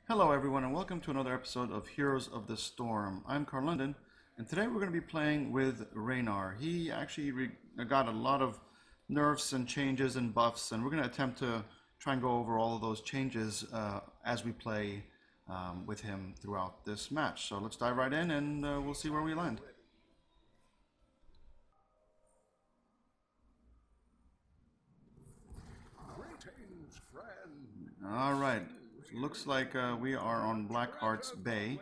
Hello everyone and welcome to another episode of Heroes of the Storm. I'm Carl London and today we're going to be playing with Raynor. He actually got a lot of nerfs and changes and buffs, and we're going to attempt to try and go over all of those changes as we play with him throughout this match. So let's dive right in and we'll see where we land. Greetings, friend. Alright, looks like we are on Blackheart's Bay.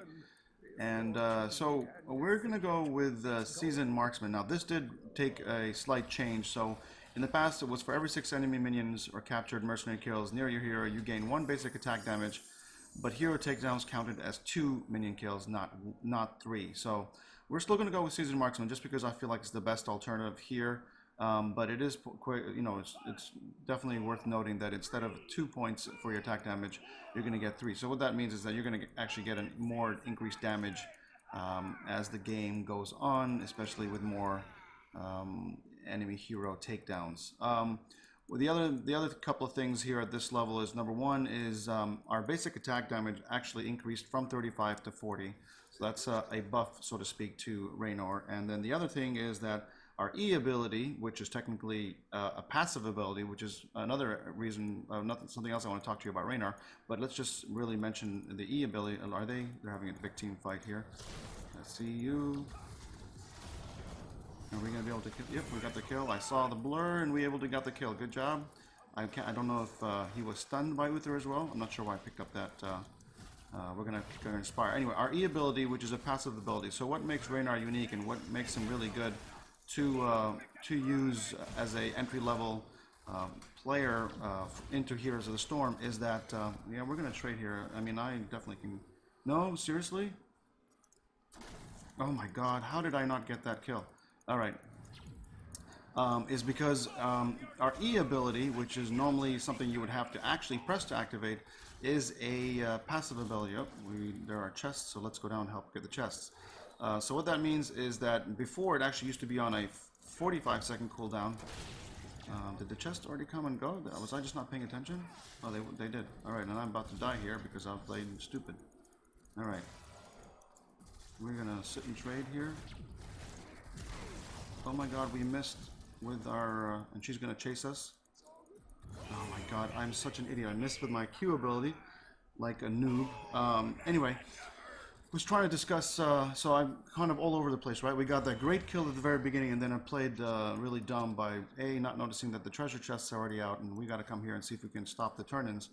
And so we're going to go with Seasoned Marksman. Now this did take a slight change. So in the past it was for every 6 enemy minions or captured mercenary kills near your hero, you gain 1 basic attack damage. But hero takedowns counted as 2 minion kills, not 3. So we're still going to go with Seasoned Marksman just because I feel like it's the best alternative here. But it is quite, it's definitely worth noting that instead of 2 points for your attack damage, you're going to get 3. So what that means is that you're going to actually get a more increased damage as the game goes on, especially with more enemy hero takedowns. Well, the other couple of things here at this level is, number one is our basic attack damage actually increased from 35 to 40. So that's a buff, so to speak, to Raynor. And then the other thing is that our E ability, which is technically a passive ability, which is another reason, something else I want to talk to you about Raynor. But let's just really mention the E ability. They're having a big team fight here. Let's see you. Are we going to be able to kill? Yep, we got the kill. I saw the blur and we got the kill. Good job. I don't know if he was stunned by Uther as well. I'm not sure why I picked up that. We're going to inspire. Anyway, our E ability, which is a passive ability. So what makes Raynor unique and what makes him really good to use as a entry-level player into Heroes of the Storm is that, yeah, we're going to trade here. I mean, I definitely can... No, seriously? Oh my god, how did I not get that kill? Alright. Is because our E ability, which is normally something you would have to actually press to activate, is a passive ability. Oh, there are chests, so let's go down and help get the chests. So what that means is that before it actually used to be on a 45-second cooldown. Did the chest already come and go? Was I just not paying attention? Oh, they did. Alright, and I'm about to die here because I played stupid. Alright. We're gonna sit and trade here. Oh my god, we missed with our... and she's gonna chase us. Oh my god, I'm such an idiot. I missed with my Q ability, like a noob. Anyway, was trying to discuss, so I'm kind of all over the place, right? We got that great kill at the very beginning, and then I played really dumb by, A, not noticing that the treasure chests are already out, and we got to come here and see if we can stop the turn-ins.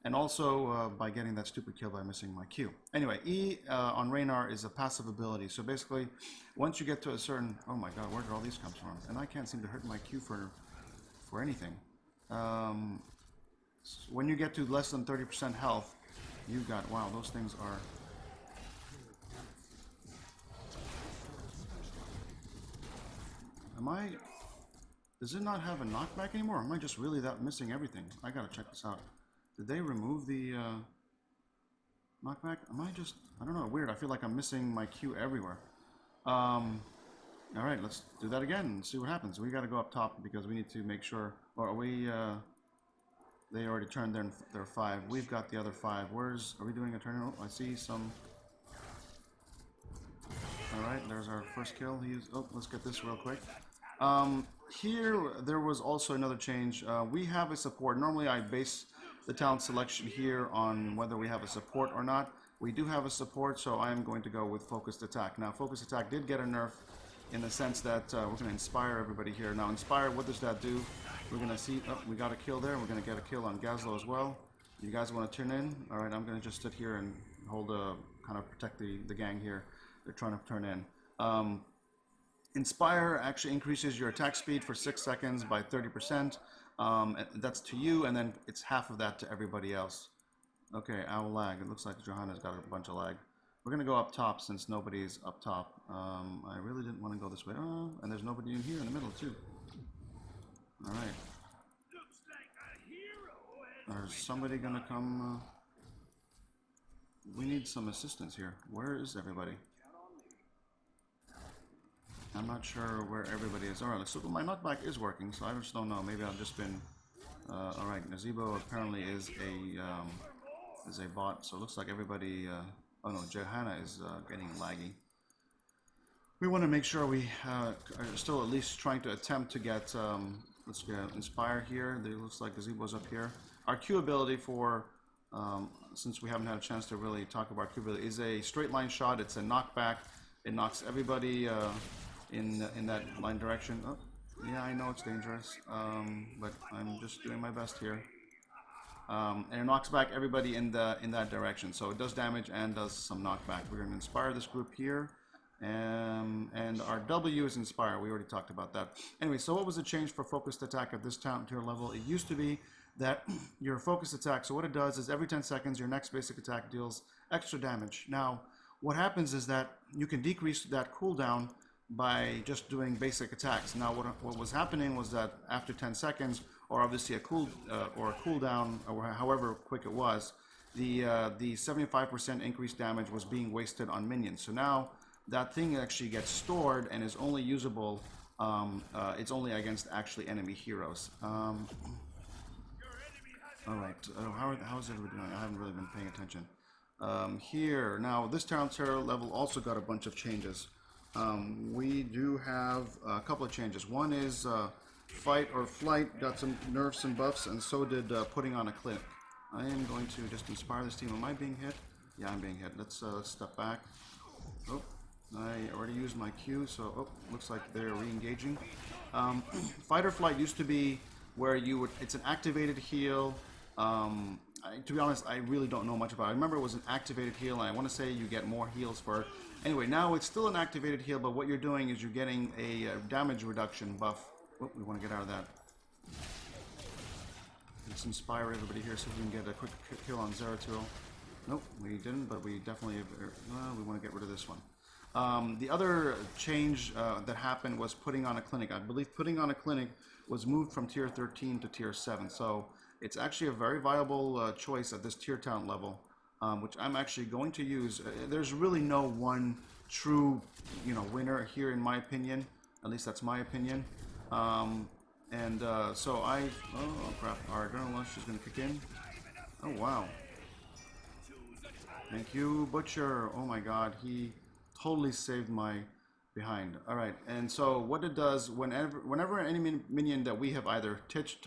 And also by getting that stupid kill by missing my Q. Anyway, E on Raynor is a passive ability. So basically, once you get to a certain... Oh my god, where did all these come from? And I can't seem to hit my Q for anything. When you get to less than 30% health, you got... Wow, those things are... Am I... Does it not have a knockback anymore? Or am I just really that missing everything? I gotta check this out. Did they remove the knockback? Am I just... I don't know, weird. I feel like I'm missing my Q everywhere. Alright, let's do that again and see what happens. We gotta go up top because we need to make sure... Or are we... they already turned their 5. We've got the other 5. Are we doing a turn? Oh, I see some... Alright, there's our first kill. Oh, let's get this real quick. Here, there was also another change. We have a support. Normally, I base the talent selection here on whether we have a support or not. We do have a support, so I am going to go with Focused Attack. Now, Focused Attack did get a nerf in the sense that we're going to inspire everybody here. Now, Inspire, what does that do? We're going to see... Oh, we got a kill there. We're going to get a kill on Gazlo as well. You guys want to turn in? Alright, I'm going to just sit here and hold kind of protect the gang here. They're trying to turn in. Inspire actually increases your attack speed for 6 seconds by 30%. That's to you, and then it's half of that to everybody else. Okay, owl lag. It looks like Johanna's got a bunch of lag. We're going to go up top since nobody's up top. I really didn't want to go this way. Oh, and there's nobody in here in the middle, too. Alright. Is somebody going to come... We need some assistance here. Where is everybody? I'm not sure where everybody is. Alright, so my knockback is working, so I just don't know. Maybe I've just been... Alright, Nazebo apparently is a is a bot, so it looks like everybody, oh no, Johanna is getting laggy. We want to make sure we are still at least trying to attempt to get, let's get Inspire here. It looks like Gazebo's up here. Our Q ability for, since we haven't had a chance to really talk about Q ability, is a straight line shot. It's a knockback. It knocks everybody in that line direction. Oh, yeah, I know it's dangerous, but I'm just doing my best here. And it knocks back everybody in that direction. So it does damage and does some knockback. We're going to inspire this group here. And our W is Inspire. We already talked about that. Anyway, so what was the change for focused attack at this talent tier level? It used to be that your focused attack, so what it does is every 10 seconds, your next basic attack deals extra damage. Now, what happens is that you can decrease that cooldown by just doing basic attacks. Now, what was happening was that after 10 seconds, or obviously a cooldown, or however quick it was, the 75% increased damage was being wasted on minions. So now that thing actually gets stored and is only usable. It's only against actually enemy heroes. All right. How is everybody doing? I haven't really been paying attention. Here now, this town terror level also got a bunch of changes. We do have a couple of changes. One is fight or flight got some nerfs and buffs, and so did putting on a clinic. I am going to just inspire this team. Am I being hit? Yeah, I'm being hit. Let's step back. Oh, I already used my Q, so looks like they're re-engaging. Fight or flight used to be where you would, it's an activated heal. To be honest, I really don't know much about it. I remember it was an activated heal, and I want to say you get more heals for it. Anyway, now it's still an activated heal, but what you're doing is you're getting a damage reduction buff. Oh, we want to get out of that. Let's inspire everybody here so we can get a quick kill on Zeratul. Nope, we didn't, but we definitely, we want to get rid of this one. The other change that happened was putting on a clinic. I believe putting on a clinic was moved from tier 13 to tier 7. So it's actually a very viable choice at this tier talent level, which I'm actually going to use. There's really no one true, winner here in my opinion. At least that's my opinion. So oh crap, our Adrenaline Launch is going to kick in. Oh wow. Thank you, Butcher. Oh my god, he totally saved my behind. Alright, and so what it does, whenever any minion that we have either touched,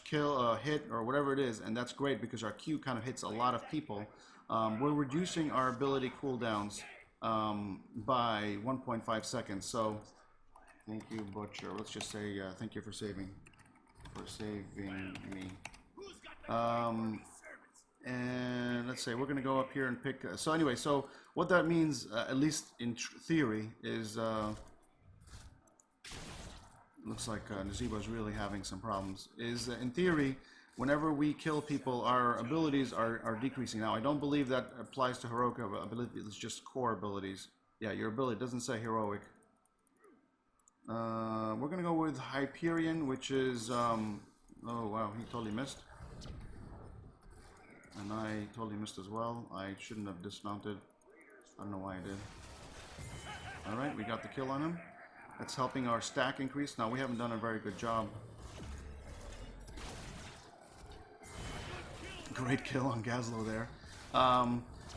kill, hit, or whatever it is, and that's great because our Q kind of hits a lot of people, we're reducing our ability cooldowns by 1.5 seconds. So, thank you, Butcher. Let's just say thank you for saving me. And let's say we're going to go up here and pick. So anyway, so what that means, at least in theory, is looks like Nazebo is really having some problems. Is in theory, whenever we kill people, our abilities are decreasing. Now, I don't believe that applies to heroic ability. It's just core abilities. Yeah, your ability doesn't say heroic. We're going to go with Hyperion, which is oh wow, he totally missed. And I totally missed as well. I shouldn't have dismounted. I don't know why I did. Alright, we got the kill on him. That's helping our stack increase. Now, we haven't done a very good job. Great kill on Gazlo there.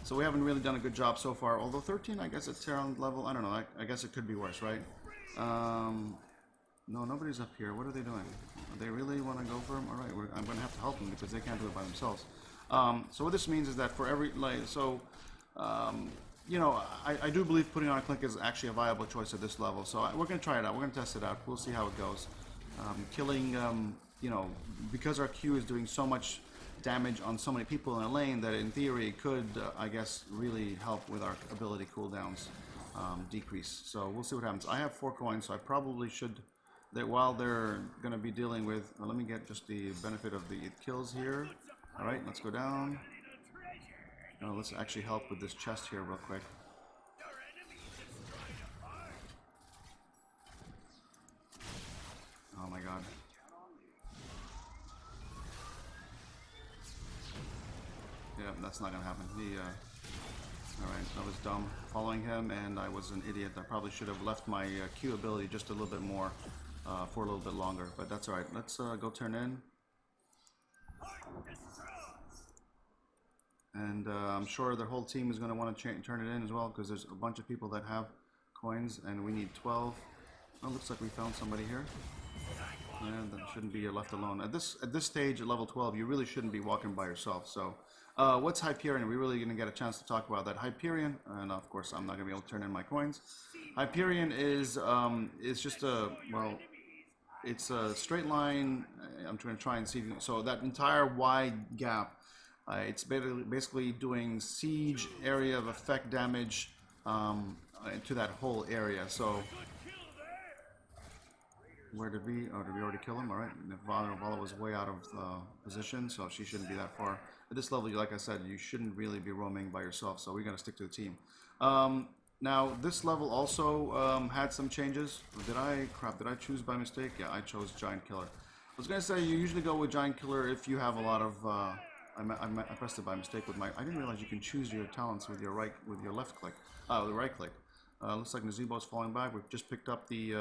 So we haven't really done a good job so far. Although 13, I guess it's around level. I don't know. I guess it could be worse, right? No, nobody's up here. What are they doing? They really want to go for him? Alright, I'm going to have to help them because they can't do it by themselves. So what this means is that for every, I do believe putting on a clinic is actually a viable choice at this level. So we're going to try it out. We're going to test it out. We'll see how it goes. Killing, because our Q is doing so much damage on so many people in a lane that in theory could, I guess, really help with our ability cooldowns decrease. So we'll see what happens. I have 4 coins, so I probably should, while they're going to be dealing with, let me get just the benefit of the kills here. Alright, let's go down. Oh, let's actually help with this chest here real quick. Oh my god. Yeah, that's not gonna happen. Alright, that was dumb. Following him, and I was an idiot. I probably should have left my Q ability just a little bit more, for a little bit longer. But that's alright. Let's go turn in. and I'm sure their whole team is going to want to turn it in as well, because there's a bunch of people that have coins, and we need 12. Oh, looks like we found somebody here. And that shouldn't be left alone. At this stage, at level 12, you really shouldn't be walking by yourself. So, what's Hyperion? We're really going to get a chance to talk about that. Hyperion, and of course, I'm not going to be able to turn in my coins. Hyperion is just a, well, it's a straight line. I'm going to try and see. So that entire wide gap, it's basically doing siege area of effect damage to that whole area. So. Where did we? Oh, did we already kill him? All right. Vala was way out of position, so she shouldn't be that far. At this level, like I said, you shouldn't really be roaming by yourself, so we got to stick to the team. Now, this level also had some changes. Did I choose by mistake? Yeah, I chose Giant Killer. I was going to say, you usually go with Giant Killer if you have a lot of... I pressed it by mistake with my... I didn't realize you can choose your talents with your left click. The right click. Looks like Nazebo's falling back. We've just picked up the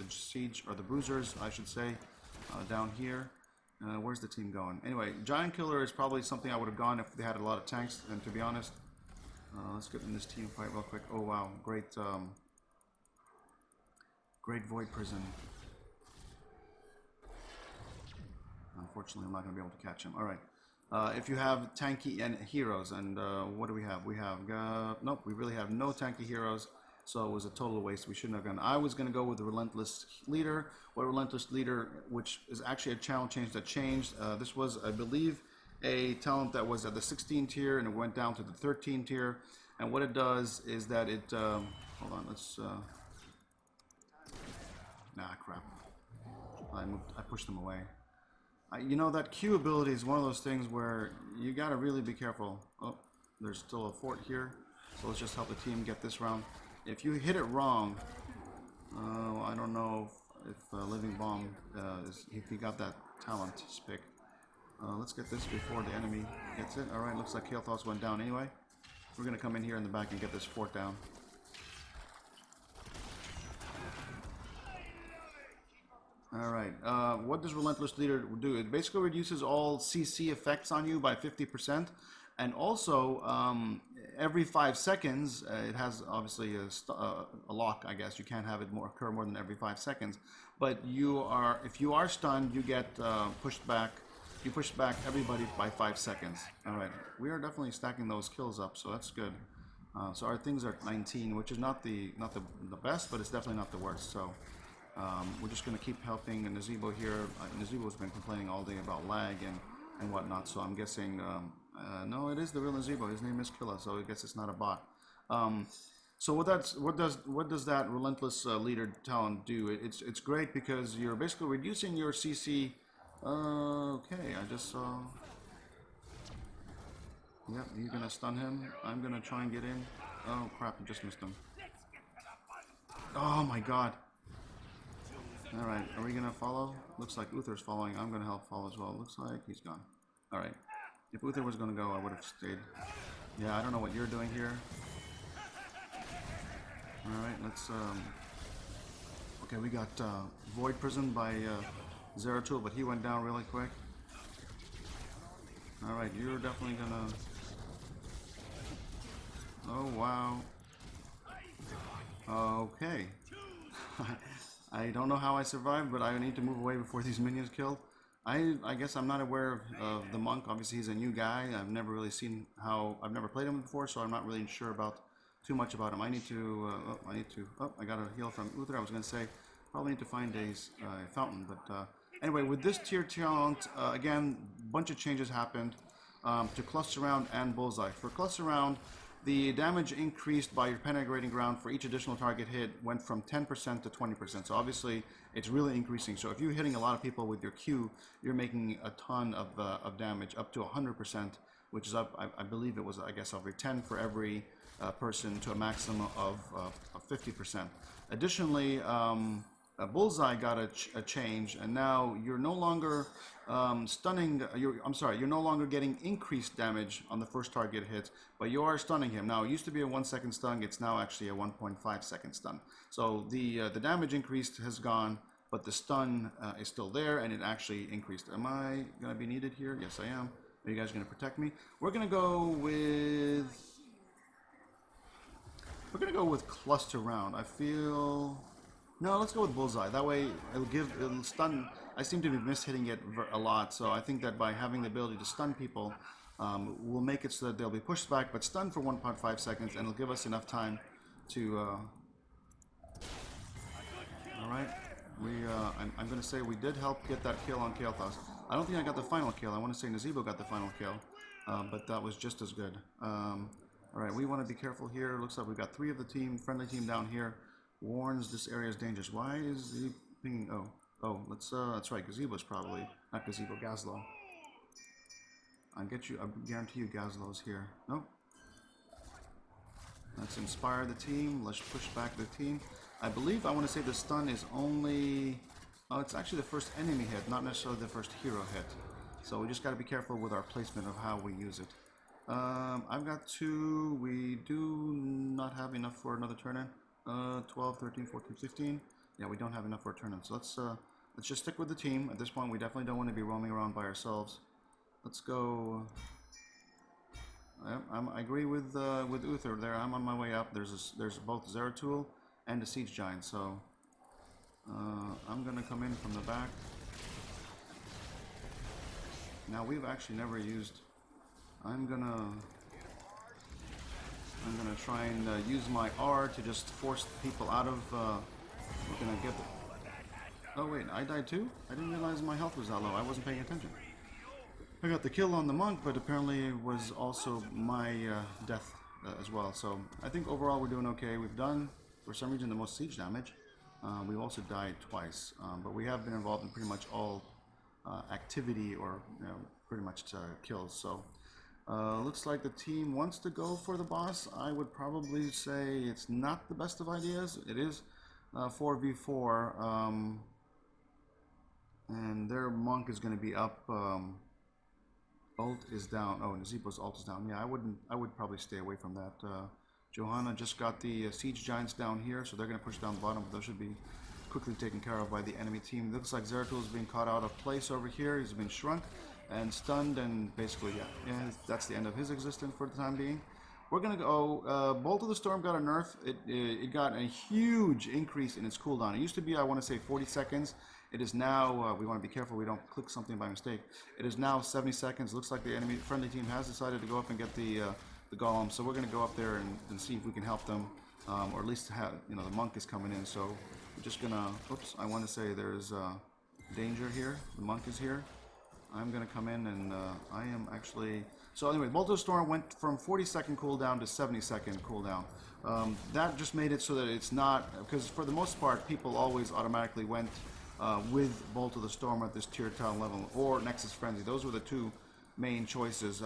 siege, or the bruisers, I should say, down here. Where's the team going? Anyway, Giant Killer is probably something I would have gone if they had a lot of tanks. And to be honest, let's get in this team fight real quick. Oh wow, great Void Prison. Unfortunately, I'm not going to be able to catch him. All right. If you have tanky and heroes, and what do we have? We have nope. We really have no tanky heroes. So it was a total waste. We shouldn't have gone. I was going to go with the Relentless Leader. What Relentless Leader, which is actually a channel change that changed. This was, I believe, a talent that was at the 16 tier, and it went down to the 13 tier. And what it does is that it... hold on, let's... Nah, crap. I pushed them away. You know, that Q ability is one of those things where you got to really be careful. Oh, there's still a fort here. So let's just help the team get this round. If you hit it wrong, I don't know if Living Bomb, if he got that talent pick. Let's get this before the enemy gets it. Alright, looks like Hail Thoughts went down anyway. We're going to come in here in the back and get this fort down. Alright, what does Relentless Leader do? It basically reduces all CC effects on you by 50%. And also, every 5 seconds, it has obviously a lock, I guess. You can't have it occur more than every 5 seconds. But if you are stunned, you get pushed back. You push back everybody by 5 seconds. All right, we are definitely stacking those kills up, so that's good. So our things are at 19, which is not the best, but it's definitely not the worst. So we're just going to keep helping Nazebo here. Nazebo's been complaining all day about lag and whatnot, so I'm guessing... no, it is the real Nazebo. His name is Killa, so I guess it's not a bot. So what does that Relentless Leader talent do? It's great because you're basically reducing your CC. Okay, I just saw. Yep, you're gonna stun him. I'm gonna try and get in. Oh crap! I just missed him. Oh my god. All right, are we gonna follow? Looks like Uther's following. I'm gonna help follow as well. Looks like he's gone. All right. If Uther was going to go, I would have stayed. Yeah, I don't know what you're doing here. Alright, let's... Okay, we got Void Prison by Zeratul, but he went down really quick. Alright, you're definitely going to... Oh, wow. Okay. I don't know how I survived, but I need to move away before these minions kill. I guess I'm not aware of the monk. Obviously, he's a new guy. I've never really seen I've never played him before, so I'm not really sure about too much about him. I need to. I got a heal from Uther. I was going to say, probably need to find a fountain. But anyway, with this tier talent, again, a bunch of changes happened to Cluster Round and Bullseye. For Cluster Round, the damage increased by your penetrating ground for each additional target hit went from 10% to 20%. So obviously, it's really increasing. So if you're hitting a lot of people with your Q, you're making a ton of damage, up to 100%, which is up, I believe it was, I guess, over 10 for every person to a maximum of 50%. Additionally, Bullseye got a change, and now you're no longer you're no longer getting increased damage on the first target hit, but you are stunning him. Now, it used to be a 1 second stun, it's now actually a 1.5 second stun. So the damage increased has gone, but the stun is still there, and it actually increased. Am I going to be needed here? Yes, I am. Are you guys going to protect me? We're going to go with cluster round. I feel... No, let's go with bullseye. That way it'll stun. I seem to be mishitting it a lot, so I think that by having the ability to stun people, we'll make it so that they'll be pushed back, but stunned for 1.5 seconds, and it'll give us enough time to... Alright, I'm going to say we did help get that kill on Kael'thas. I don't think I got the final kill. I want to say Nazeebo got the final kill, but that was just as good. Alright, we want to be careful here. Looks like we've got 3 of the friendly team down here. Warns this area is dangerous. Why is he pinging? Oh, that's right. Gazebo's probably not Gazebo. Gazlo. I guarantee you, Gazlo's here. Nope. Let's inspire the team. Let's push back the team. I believe I want to say the stun is only. Oh, it's actually the first enemy hit, not necessarily the first hero hit. So we just got to be careful with our placement of how we use it. I've got 2. We do not have enough for another turn-in. 12, 13, 14, 15. Yeah, we don't have enough for a turn-in. So let's just stick with the team. At this point, we definitely don't want to be roaming around by ourselves. Let's go. I agree with Uther there. I'm on my way up. There's both Zeratul and a Siege Giant. So I'm gonna come in from the back. Now we've actually never used. I'm gonna try and use my R to just force people out of. We're gonna get. Oh wait, I died too? I didn't realize my health was that low. I wasn't paying attention. I got the kill on the monk, but apparently it was also my death as well. So I think overall we're doing okay. We've done, for some reason, the most siege damage. We've also died twice, but we have been involved in pretty much all activity or pretty much kills. So. Looks like the team wants to go for the boss. I would probably say it's not the best of ideas. It is 4v4, and their monk is going to be up. Ult is down. Oh, Nazeebo's ult is down. Yeah, I would probably stay away from that. Johanna just got the siege giants down here, so they're going to push down the bottom. But those should be quickly taken care of by the enemy team. Looks like Zeratul is being caught out of place over here. He's been shrunk and stunned, and basically, yeah, that's the end of his existence for the time being. We're gonna go. Bolt of the Storm got a nerf. It got a huge increase in its cooldown. It used to be, I want to say, 40 seconds. It is now. We want to be careful we don't click something by mistake. It is now 70 seconds. Looks like the enemy friendly team has decided to go up and get the golem. So we're gonna go up there and see if we can help them, or at least have the monk is coming in. So we're just gonna. Oops, I want to say there's danger here. The monk is here. I'm going to come in and I am actually... So anyway, Bolt of the Storm went from 40-second cooldown to 70-second cooldown. That just made it so that it's not... Because for the most part, people always automatically went with Bolt of the Storm at this tier town level, or Nexus Frenzy. Those were the 2 main choices.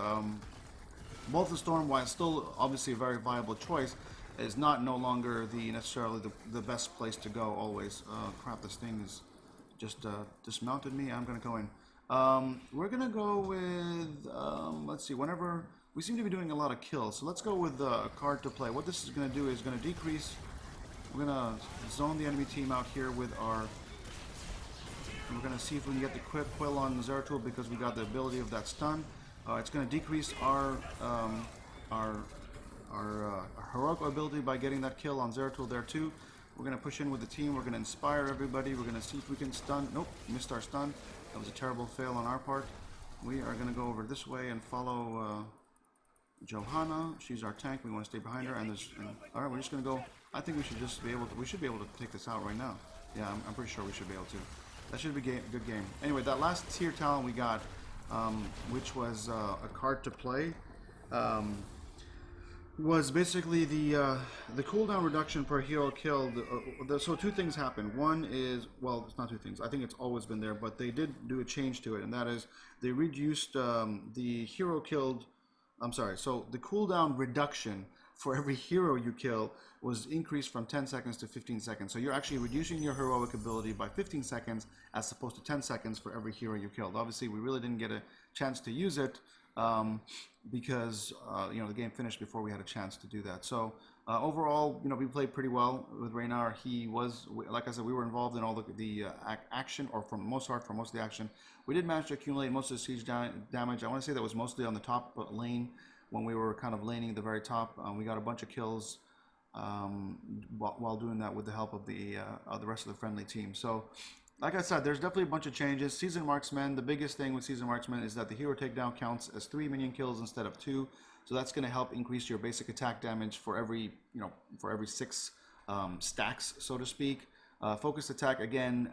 Bolt of the Storm, while still obviously a very viable choice, is not no longer necessarily the best place to go always. Crap, this thing is just dismounted me. I'm going to go in. We're gonna go with, let's see, whenever, we seem to be doing a lot of kills, so let's go with a card to play. What this is gonna do is gonna decrease, we're gonna zone the enemy team out here with our, we're gonna see if we can get the quill on Zeratul because we got the ability of that stun. It's gonna decrease our heroic ability by getting that kill on Zeratul there too. We're gonna push in with the team, we're gonna inspire everybody, we're gonna see if we can stun, nope, missed our stun. That was a terrible fail on our part. We are going to go over this way and follow Johanna. She's our tank. We want to stay behind her. And all right, we're just going to go. I think we should just be able to. We should be able to take this out right now. Yeah, I'm pretty sure we should be able to. That should be a good game. Anyway, that last tier talent we got, which was a card to play, was basically the cooldown reduction per hero killed. So 2 things happened. One is, well, it's not 2 things. I think it's always been there, but they did do a change to it, and that is they reduced the hero killed. I'm sorry. So the cooldown reduction for every hero you kill was increased from 10 seconds to 15 seconds. So you're actually reducing your heroic ability by 15 seconds as opposed to 10 seconds for every hero you killed. Obviously, we really didn't get a chance to use it. Because the game finished before we had a chance to do that. So Overall, we played pretty well with Raynor. Like I said, we were involved in all the action, or for most part, for most of the action. We did manage to accumulate most of the siege damage. I want to say that was mostly on the top lane when we were kind of laning the very top. We got a bunch of kills while doing that with the help of the rest of the friendly team. So, like I said, there's definitely a bunch of changes. Seasoned Marksman, the biggest thing with Seasoned Marksman is that the hero takedown counts as 3 minion kills instead of 2. So that's going to help increase your basic attack damage for every 6 stacks, so to speak. Focused attack, again,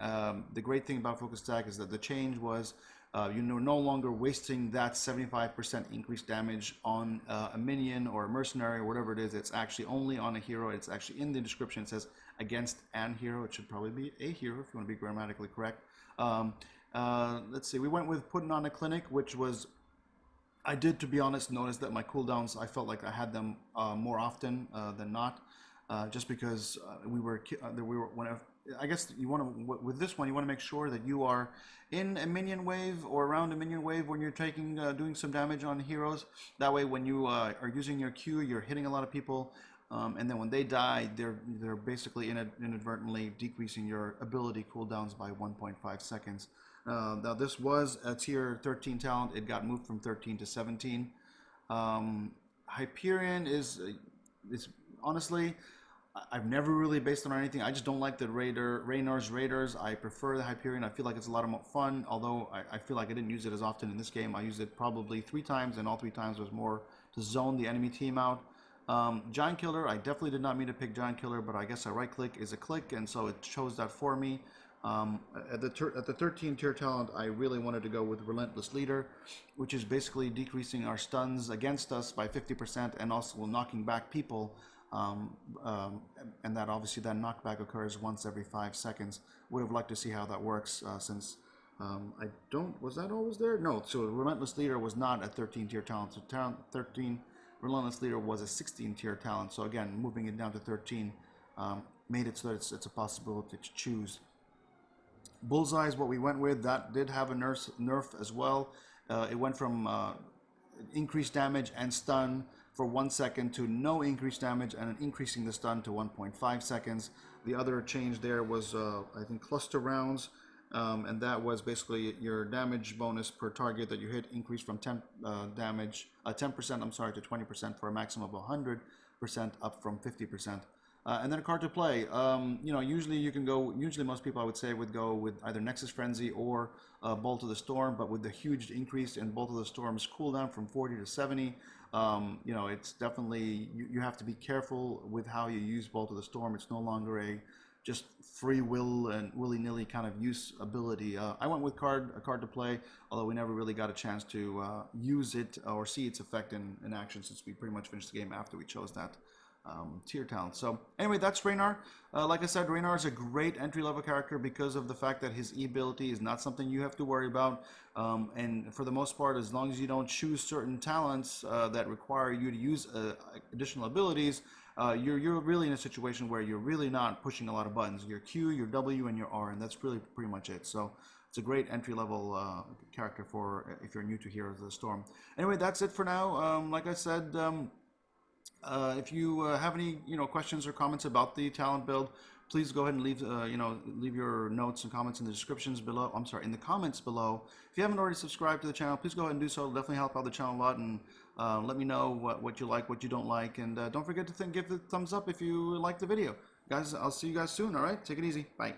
the great thing about focused attack is that the change was you're no longer wasting that 75% increased damage on a minion or a mercenary or whatever it is. It's actually only on a hero. It's actually in the description. It says against an hero. It should probably be a hero if you want to be grammatically correct. Let's see. We went with putting on a clinic, which was, I did, to be honest, notice that my cooldowns, I felt like I had them more often than not, just because whenever, I guess you want to, with this one, you want to make sure that you are in a minion wave or around a minion wave when you're doing some damage on heroes. That way, when you are using your Q, you're hitting a lot of people, and then when they die, they're basically inadvertently decreasing your ability cooldowns by 1.5 seconds. Now this was a tier 13 talent. It got moved from 13 to 17. Hyperion is honestly, I've never really based it on anything. I just don't like the Raynor's Raiders. I prefer the Hyperion. I feel like it's a lot more fun, although I feel like I didn't use it as often in this game. I used it probably 3 times, and all 3 times was more to zone the enemy team out. Giant Killer, I definitely did not mean to pick Giant Killer, but I guess a right click is a click, and so it chose that for me. At the 13 tier talent, I really wanted to go with Relentless Leader, which is basically decreasing our stuns against us by 50% and also knocking back people. And that obviously that knockback occurs once every 5 seconds. Would have liked to see how that works since was that always there? No, so Relentless Leader was not a 13 tier talent. So talent 13, Relentless Leader was a 16 tier talent. So again, moving it down to 13 made it so that it's a possibility to choose. Bullseye is what we went with. That did have a nerf as well. It went from increased damage and stun for 1 second to no increased damage and increasing the stun to 1.5 seconds. The other change there was, I think, cluster rounds, and that was basically your damage bonus per target that you hit increased from 10% to 20% for a maximum of 100%, up from 50%. And then a card to play. Usually most people, I would say, would go with either Nexus Frenzy or Bolt of the Storm, but with the huge increase in Bolt of the Storm's cooldown from 40 to 70, it's definitely, you have to be careful with how you use Bolt of the Storm. It's no longer a just free will and willy-nilly kind of use ability. I went with a card to play, although we never really got a chance to use it or see its effect in action, since we pretty much finished the game after we chose that tier talent. So anyway, that's Raynor. Like I said, Raynor is a great entry-level character because of the fact that his E-ability is not something you have to worry about, and for the most part, as long as you don't choose certain talents that require you to use additional abilities, you're really in a situation where you're really not pushing a lot of buttons. Your Q, your W, and your R, and that's really pretty much it. So it's a great entry-level character for if you're new to Heroes of the Storm. Anyway, that's it for now. Like I said, if you have any questions or comments about the talent build, please go ahead and leave leave your notes and comments in the descriptions below. I'm sorry, in the comments below. If you haven't already subscribed to the channel, please go ahead and do so. It'll definitely help out the channel a lot, and let me know what you like, what you don't like, and don't forget to give the thumbs up if you like the video. Guys, I'll see you guys soon. All right, take it easy. Bye.